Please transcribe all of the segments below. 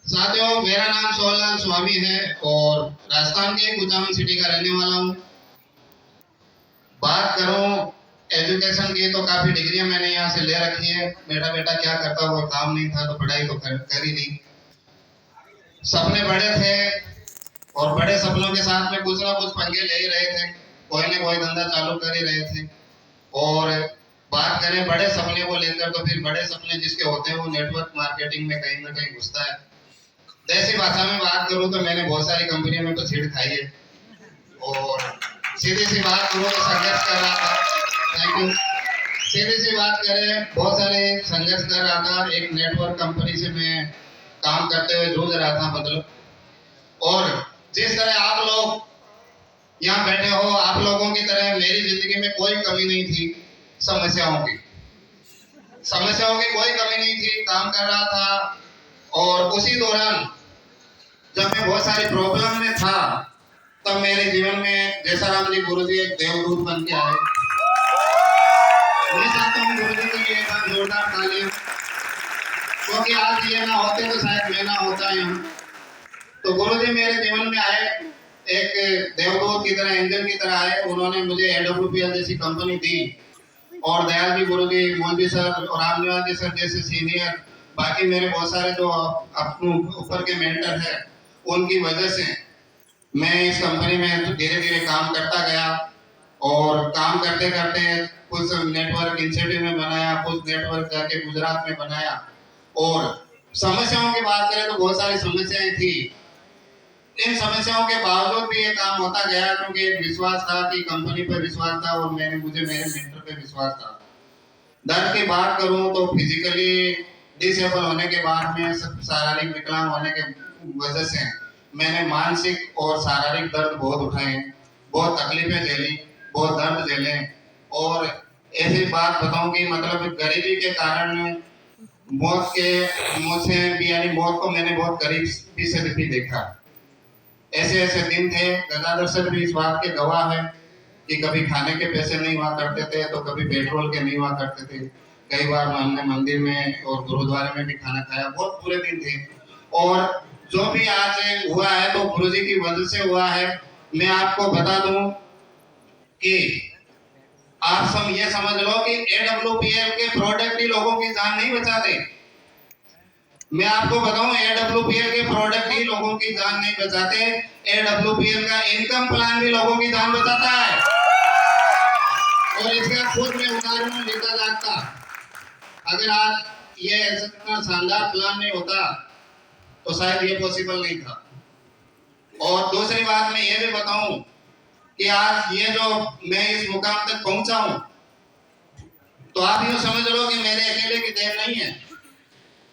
साथियों, मेरा नाम सोहनलाल स्वामी है और राजस्थान के कुचामन सिटी का रहने वाला हूँ। बात करूँ एजुकेशन की तो काफी डिग्रियां मैंने यहाँ से ले रखी है। मेरा बेटा क्या करता हुआ काम नहीं था तो पढ़ाई तो कर ही ली। सपने बड़े थे और बड़े सपनों के साथ में कुछ ना कुछ पंगे ले ही रहे थे। कोई ना कोई धंधा चालू कर ही रहे थे। और बात करें बड़े सपने को लेकर तो फिर बड़े सपने जिसके होते हैं वो नेटवर्क मार्केटिंग में कहीं ना कहीं घुसता है। देसी भाषा में बात करूं तो मैंने बहुत सारी कंपनियों में तो छेड़ खाई है और सीधी सी बात करूं तो संघर्ष कर रहा था। Thank you. सीधी सी बात करें, बहुत सारे संघर्ष कर रहा था। एक नेटवर्क कंपनी से मैं काम करते हुए जूझ रहा था मतलब। और जिस तरह आप लोग यहाँ बैठे हो, आप लोगों की तरह मेरी जिंदगी में कोई कमी नहीं थी। समस्याओं की कोई कमी नहीं थी। काम कर रहा था और उसी दौरान जब मैं बहुत सारी प्रॉब्लम में था तब मेरे जीवन में जैसाराम जी गुरु जी एक देवदूत बन के आए। मैं चाहता हूँ गुरु जी के लिए एक बार जोरदार तालियां, क्योंकि आज ये ना होते तो शायद मैं ना होता यहाँ। तो गुरु जी मेरे जीवन में आए, एक देवदूत की तरह, एंजल की तरह आए। उन्होंने मुझे AWPL जैसी कंपनी दी और दयाल जी गुरु जी, मोदी सर और रामनिवास जी सर जैसे सीनियर, बाकी मेरे बहुत सारे जो अपने ऊपर के मेंटर है, उनकी वजह से मैं इस कंपनी में धीरे धीरे काम करता गया। और काम करते करते कुछ नेटवर्क इंसेंटिव में बनाया, कुछ नेटवर्क जाके गुजरात में बनाया। और समस्याओं की बात करें तो बहुत सारी समस्याएं थी। इन समस्याओं के बावजूद भी ये काम होता गया, क्योंकि एक विश्वास था कि कंपनी पर विश्वास था और मुझे मेरे मेंटर पे विश्वास था। दर्द की बात करूं तो फिजिकली डिसेबल होने के बाद में, शारीरिक विकलांग होने के वजह से मैंने मानसिक और शारीरिक दर्द बहुत उठाए, बहुत तकलीफें झेली, बहुत दर्द झेले। और ऐसी बात बताऊं कि मतलब गरीबी के कारण मौत के मुंह से भी, यानी मौत को मैंने बहुत करीब से भी देखा। ऐसे ऐसे दिन थे। गंगाधर सर भी इस बात के गवाह है कि कभी खाने के पैसे नहीं हुआ करते थे तो कभी पेट्रोल के नहीं हुआ करते थे। कई बार हमने मंदिर में और गुरुद्वारे में भी खाना खाया। बहुत बुरे दिन थे। और जो भी आज हुआ है तो गुरुजी की वजह से हुआ है। मैं आपको बता दूं कि आप सब ये समझ लो कि AWPL के प्रोडक्ट ही लोगों की जान नहीं बचाते। मैं आपको बताऊं, AWPL के प्रोडक्ट ही लोगों की जान नहीं बचाते। AWPL का इनकम प्लान भी लोगों की जान बचाता है। और इसका खुद में उदाहरण लेता जाता। अगर आज ये इतना शानदार प्लान नहीं होता तो शायद ये पॉसिबल नहीं था। और दूसरी बात मैं ये भी बताऊं कि आज ये जो मैं इस मुकाम तक पहुंचा हूं, तो आप यूं समझ लो कि मेरे अकेले की देन नहीं है।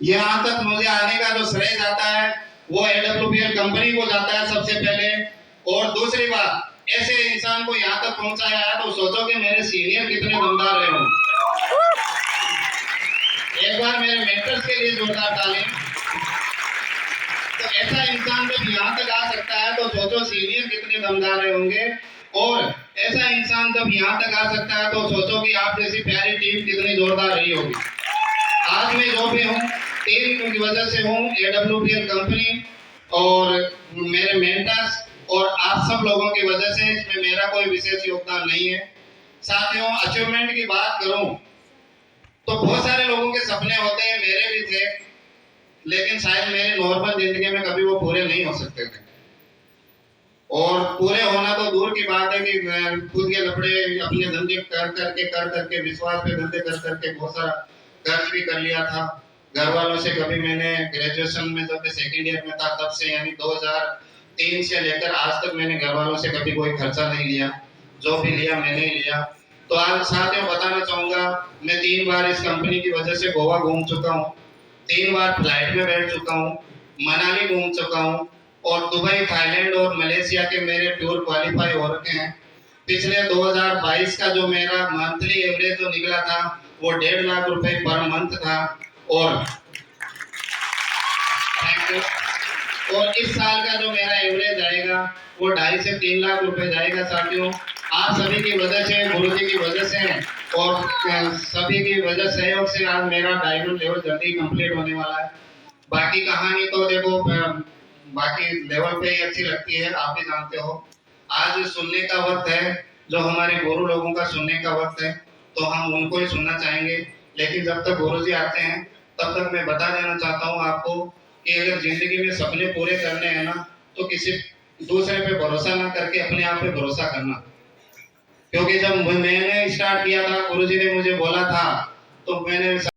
यहाँ तक मुझे आने का जो श्रेय जाता है वो AWPL कंपनी को जाता है सबसे पहले। और दूसरी बात, ऐसे इंसान को यहाँ तक पहुंचाया है तो सोचो कि मेरे सीनियर कितने दमदार रहे होंगे। एक बार मेरे मेंटर्स के लिए जोरदार ताली। तो ऐसा इंसान जब यहाँ तक आ सकता है तो सोचो सीनियर कितने दमदार रहे होंगे। और ऐसा इंसान जब यहाँ तक आ सकता है तो सोचो कि आप जैसी प्यारी टीम कितनी जोरदार रही होगी। आज मैं जो भी हूँ टीम की वजह से हूँ, AWPL कंपनी और मेरे मेंटर्स और आप सब लोगों की वजह से। इसमें मेरा कोई विशेष योगदान नहीं है। साथियों, अचीवमेंट की बात करूं तो बहुत सारे लोगों के सपने होते हैं, मेरे भी थे, लेकिन शायद मेरे नॉर्मल जिंदगी में कभी वो पूरे नहीं हो सकते थे। और पूरे होना तो दूर की बात है कि खुद के लफड़े अपने धंधे कर करके विश्वास पे धंधे कर करके बहुत सारा कर्ज भी कर लिया था। घर वालों से कभी मैंने ग्रेजुएशन में जब मैं सेकेंड ईयर में था तब से, यानी 2003 से लेकर आज तक मैंने घर वालों से कभी कोई खर्चा नहीं लिया। जो भी लिया मैंने ही लिया। तो आज साथियों बताना चाहूंगा, मैं 3 बार इस कंपनी की वजह से गोवा घूम चुका हूँ, 3 बार फ्लाइट में बैठ चुका हूँ, मनाली घूम चुका हूँ और दुबई, थाईलैंड और मलेशिया के मेरे टूर क्वालिफाई हो रखे हैं। पिछले 2022 का जो मेरा मंथली एवरेज जो निकला था वो 1.5 लाख रुपए पर मंथ था। और इस साल का जो मेरा एवरेज आएगा वो 2.5 से 3 लाख रुपए जाएगा। साथियों, आप सभी की वजह से, गुरु जी की वजह से और सभी की वजह सहयोग से आज मेरा डायमंड लेवल जल्दी कंप्लीट होने वाला है। बाकी कहानी तो देखो बाकी लेवल पे ही अच्छी लगती है, आप भी जानते हो। आज सुनने का वक्त है, जो हमारे गुरु लोगों का सुनने का वक्त है, तो हम उनको ही सुनना चाहेंगे। लेकिन जब तक गुरुजी आते हैं तब तक मैं बता देना चाहता हूँ आपको कि अगर जिंदगी में सपने पूरे करने हैं ना, तो किसी दूसरे पे भरोसा ना करके अपने आप पे भरोसा करना। क्योंकि जब मैंने स्टार्ट किया था, गुरुजी ने मुझे बोला था, तो मैंने